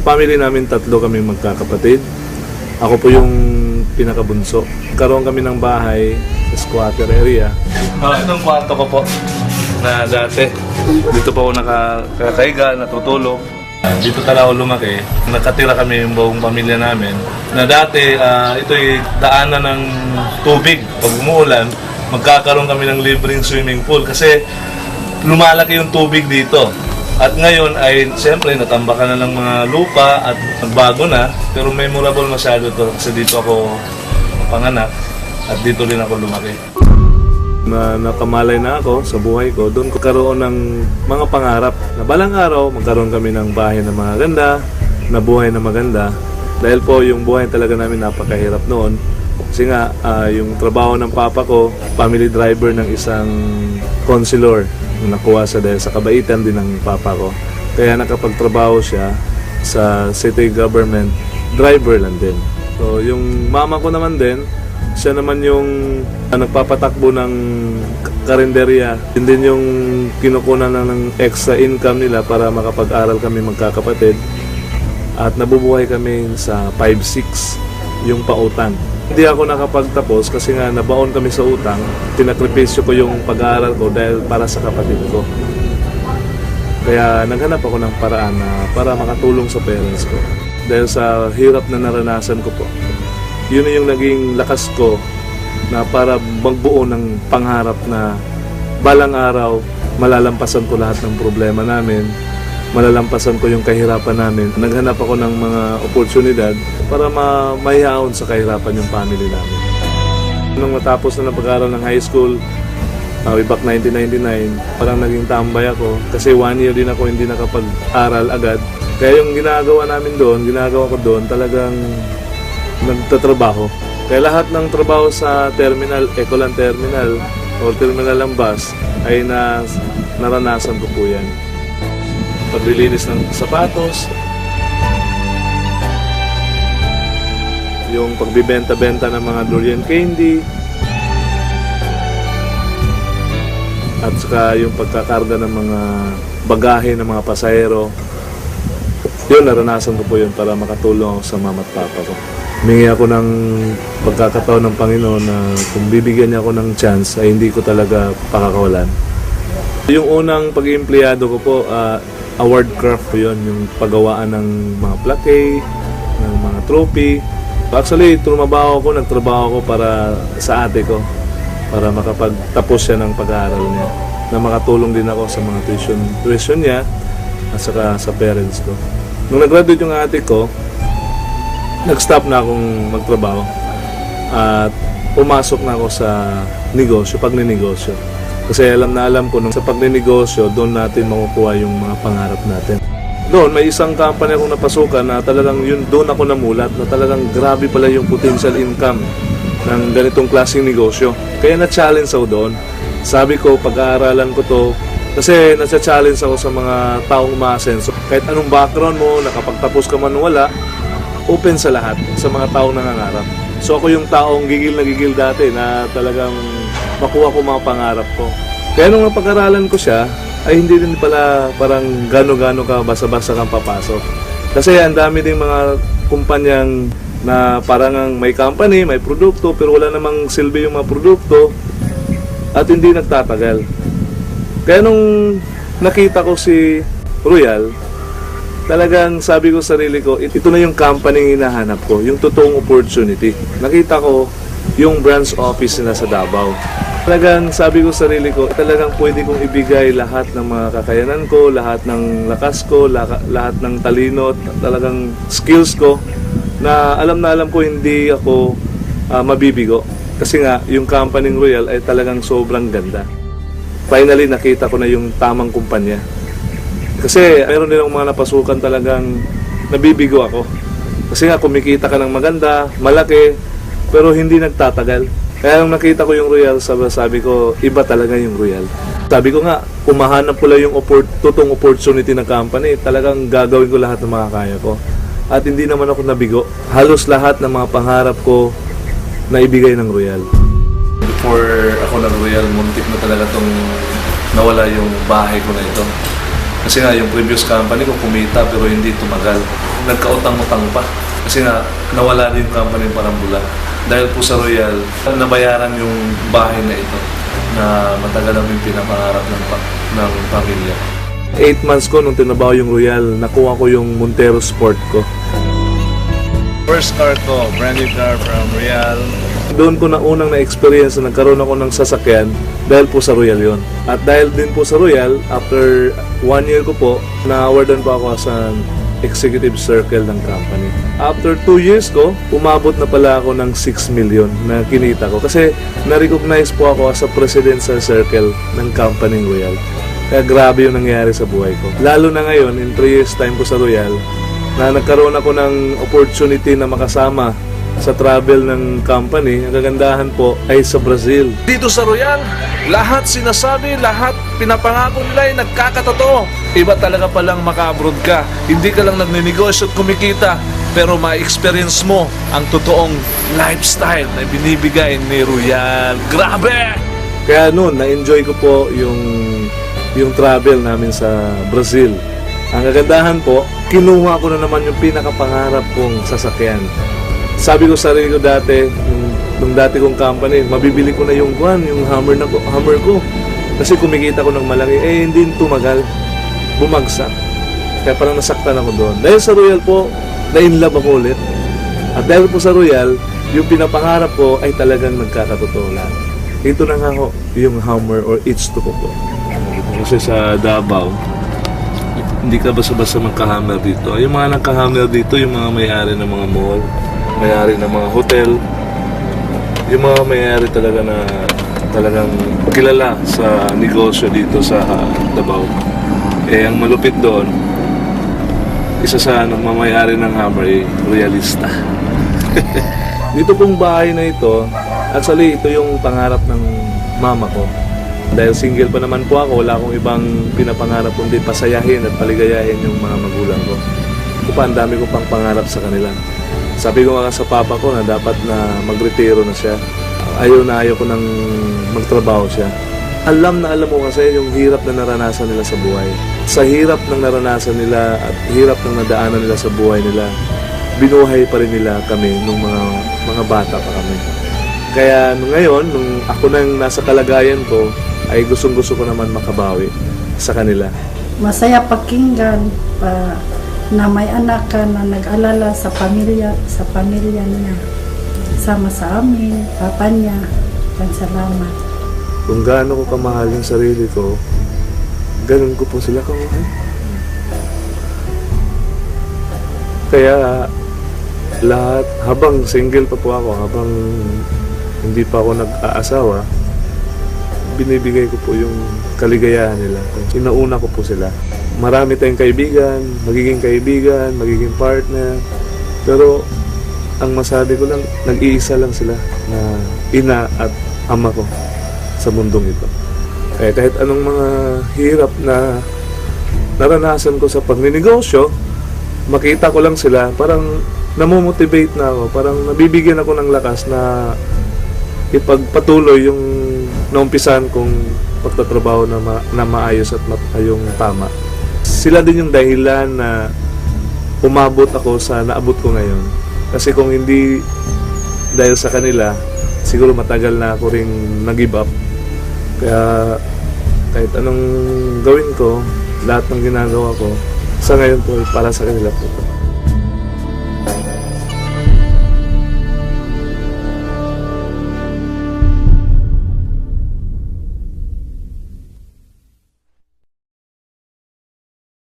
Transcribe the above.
family namin, tatlo kami magkakapatid. Ako po yung pinakabunso. Karoon kami ng bahay sa squatter area. Itong kwarto ko po na dati. Dito po ako nakakahiga, natutulog. Dito talaga ako lumaki. Nakatira kami yung buong pamilya namin. Na dati, ito'y daanan ng tubig. Pag umuulan, magkakaroon kami ng libreng swimming pool. Kasi lumalaki yung tubig dito. At ngayon ay, siyempre, natambakan na ng mga lupa at nagbago na. Pero memorable masyado to kasi dito ako panganak at dito rin ako lumaki. Na nakamalay na ako sa buhay ko, doon ko karoon ng mga pangarap na balang araw magkaroon kami ng bahay na maganda, na buhay na maganda. Dahil po yung buhay talaga namin napakahirap noon. Kasi nga, yung trabaho ng papa ko, family driver ng isang counselor. Nakuha sa dahil sa kabaitan din ng papa ko. Kaya nakapagtrabaho siya sa city government, driver lang din. So yung mama ko naman din, siya naman yung nagpapatakbo ng karinderya. Yun din yung kinukunan ng extra income nila para makapag-aral kami magkakapatid. At nabubuhay kami sa 5-6 yung pautang. Hindi ako nakapagtapos kasi nga nabaon kami sa utang. Tinakripisyo ko yung pag-aaral ko dahil para sa kapatid ko. Kaya naghanap ako ng paraan na para makatulong sa parents ko. Dahil sa hirap na naranasan ko po. Yun yung naging lakas ko na para magbuo ng pangarap na balang araw malalampasan ko lahat ng problema namin. Malalampasan ko yung kahirapan namin. Naghanap ako ng mga oportunidad para mahihaon sa kahirapan yung family namin. Nung matapos na ng pag-aaral ng high school, way back 1999, parang naging tambay ako kasi 1 year din ako hindi nakapag-aral agad. Kaya yung ginagawa ko doon, talagang nagtatrabaho. Kaya lahat ng trabaho sa terminal, Ecolan Terminal o Terminal ng bus ay naranasan ko po yan. Paglilinis ng sapatos, yung pagbibenta-benta ng mga durian candy, at saka yung pagkakarga ng mga bagahe ng mga pasahero. Yun, naranasan ko po yun para makatulong ako sa mama at papa ko. Humingi ako ng pagkakataon ng Panginoon na kung bibigyan niya ako ng chance ay hindi ko talaga pakakawalan. Yung unang pag-iempleyado ko po, award craft po yun, yung paggawaan ng mga plaque, ng mga trophy. Actually, nagtrabaho ako para sa ate ko, para makapagtapos siya ng pag-aaral niya, na makatulong din ako sa mga tuition niya at saka sa parents ko. Nung nag-graduate yung ate ko, nag-stop na akong magtrabaho at pumasok na ako sa negosyo, pagninegosyo. Kasi alam ko nung sa pagninegosyo, doon natin makukuha yung mga pangarap natin. Doon, may isang company akong napasukan na talagang doon ako namulat, na talagang grabe pala yung potential income ng ganitong klaseng negosyo. Kaya na-challenge ako doon. Sabi ko, pag-aaralan ko to, kasi nasa-challenge ako sa mga taong umaasenso. Kahit anong background mo, nakapagtapos ka man wala, open sa lahat, sa mga taong nangangarap. So ako yung taong gigil na gigil dati na talagang makuha ko mga pangarap ko. Kaya nung napag-aralan ko siya, ay hindi din pala parang gano-gano ka basa-basa kang papasok. Kasi ang dami ding mga kumpanyang na parang may company, may produkto, pero wala namang silbi yung mga produkto at hindi nagtatagal. Kaya nung nakita ko si Royal, talagang sabi ko sa sarili ko, ito na yung company hinahanap ko, yung totoong opportunity. Nakita ko yung branch office nila sa Davao. Talagang sabi ko sa sarili ko, talagang pwede kong ibigay lahat ng mga kakayanan ko, lahat ng lakas ko, lahat ng talino, talagang skills ko, na alam ko hindi ako mabibigo. Kasi nga, yung company Royal ay talagang sobrang ganda. Finally, nakita ko na yung tamang kumpanya. Kasi mayroon din akong mga napasukan talagang nabibigo ako. Kasi nga kumikita ka ng maganda, malaki, pero hindi nagtatagal. Kaya nung nakita ko yung Royal, sabi ko, iba talaga yung Royal. Sabi ko nga, umahanap ko lang yung totoong opportunity ng company, talagang gagawin ko lahat ng mga kaya ko. At hindi naman ako nabigo. Halos lahat ng mga pangarap ko na ibigay ng Royal. Before ako nag-Royal, muntik na talaga itong nawala yung bahay ko na ito. Kasi nga yung previous company ko kumita pero hindi tumagal. Nagkautang-utang pa. Kasi nga nawala din yung company parang bula. Dahil po sa Royal, nabayaran yung bahay na ito na matagal namin pinapangarap ng pamilya. 8 months ko nung tinabaho yung Royal, nakuha ko yung Montero Sport ko. First car ko, brand new car from Royal. Doon ko na unang na-experience na nagkaroon ako ng sasakyan dahil po sa Royal yon. At dahil din po sa Royal, after 1 year ko po, na-awardan po ako sa executive circle ng company. After 2 years ko, umabot na pala ako ng 6 million na kinita ko. Kasi na-recognize po ako as a presidential circle ng company Royal. Kaya grabe yung nangyari sa buhay ko. Lalo na ngayon, in 3 years time ko sa Royal, na nagkaroon ako ng opportunity na makasama sa travel ng company. Ang kagandahan po ay sa Brazil. Dito sa Royal, lahat sinasabi, lahat pinapangako nila ay nagkakatotoo. Iba talaga palang maka-abroad ka. Hindi ka lang nagninegosyo at kumikita, pero ma-experience mo ang totoong lifestyle na binibigay ni Royal. Grabe! Kaya noon, na-enjoy ko po yung travel namin sa Brazil. Ang kagandahan po, kinuha ko na naman yung pinakapangarap kong sasakyan. Sabi ko sa sarili ko dati, nung dati kong company, mabibili ko na yung Hummer ko. Kasi kumikita ko ng malaki, hindi tumagal. Bumagsak. Kaya parang nasaktan ako doon. Dahil sa Royal po, na-inlove ako ulit. At dahil po sa Royal, yung pinapangarap ko ay talagang nagkakatotoo lang. Ito na nga ho, yung Hummer or H2 ko po. Kasi sa Davao, hindi ka basta-basta magka-hammer dito. Yung mga nagka-hammer dito, yung mga may-ari ng mga mall, may-ari ng mga hotel, yung mga may-ari talaga na talagang kilala sa negosyo dito sa Davao. Ang malupit doon, isa sa nagmamayari ng hammer ay Royalista. Dito pong bahay na ito, actually ito yung pangarap ng mama ko. Dahil single pa naman po ako, wala akong ibang pinapangarap kundi pasayahin at paligayahin yung mga magulang ko. Ang dami ko pang pangarap sa kanila. Sabi ko nga sa papa ko na dapat na magretiro na siya. Ayaw ko nang magtrabaho siya. Alam na alam mo kasi yung hirap na naranasan nila sa buhay. Sa hirap ng naranasan nila at hirap ng nadaanan nila sa buhay nila, binuhay pa rin nila kami nung mga bata pa kami. Kaya ngayon, nung ako nang nasa kalagayan ko, ay gustong-gusto ko naman makabawi sa kanila. Masaya pakinggan na may anak ka na nag-alala sa pamilya niya. Sama sa amin, papa niya. Salamat. Kung gaano ko kamahal yung sarili ko, ganun ko po sila kamahal. Kaya lahat, habang single pa po ako, habang hindi pa ako nag-aasawa, binibigay ko po yung kaligayahan nila. Inauna ko po sila. Marami tayong kaibigan, magiging partner. Pero ang masabi ko lang, nag-iisa lang sila na ina at ama ko sa mundong ito. Kaya kahit anong mga hirap na naranasan ko sa pagninegosyo, makita ko lang sila, parang namomotivate na ako, parang nabibigyan ako ng lakas na ipagpatuloy yung naumpisan kong pagtatrabaho na maayos at yung tama. Sila din yung dahilan na umabot ako sa naabot ko ngayon. Kasi kung hindi dahil sa kanila, siguro matagal na ako ring nag-give up. Kaya kahit anong gawin ko, lahat ng ginagawa ko, sa ngayon po para sa kanila po.